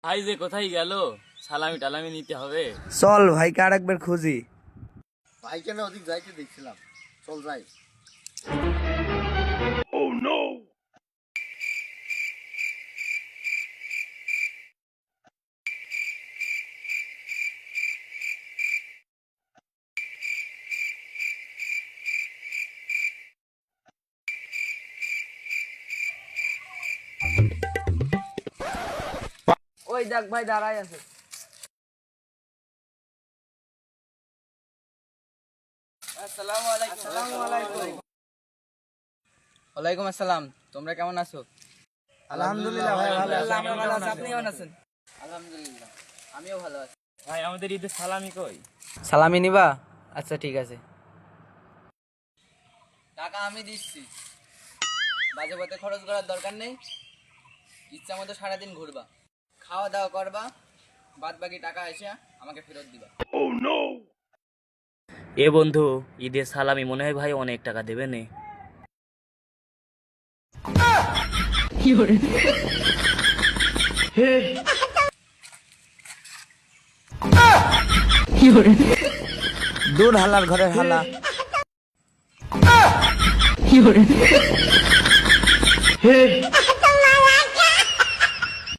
ভাই যে কোথায় গেল, সালামি টালামি নিতে হবে। চল ভাইকে আর একবার খুঁজি। ভাই কেন ওদিক যাইতে দেখছিলাম, চল যাই। ওই দেখ ভাই দাঁড়াই আছে। আসসালামু আলাইকুম। ওয়ালাইকুম আসসালাম। তোমরা কেমন আছো? আলহামদুলিল্লাহ ভাই ভালো আছি। আমরা ভালো আছি। আপনি কেমন আছেন? আলহামদুলিল্লাহ, আমিও ভালো আছি। ভাই আমাদের ঈদের সালামি কই? সালামি নিবা? আচ্ছা ঠিক আছে, টাকা আমি দিচ্ছি। বাজে পথে খরচ করার দরকার নেই। ইচ্ছা মতো সারাদিন ঘুরবা, খাওয়া দাওয়া করবা, বাদ বাকি টাকা এসে আমাকে ফেরত দিবা। এ বন্ধু, ঈদের সালামি মনে হয় ভাই অনেক টাকা দেবে নে। দূর হালার ঘরের হালা। কি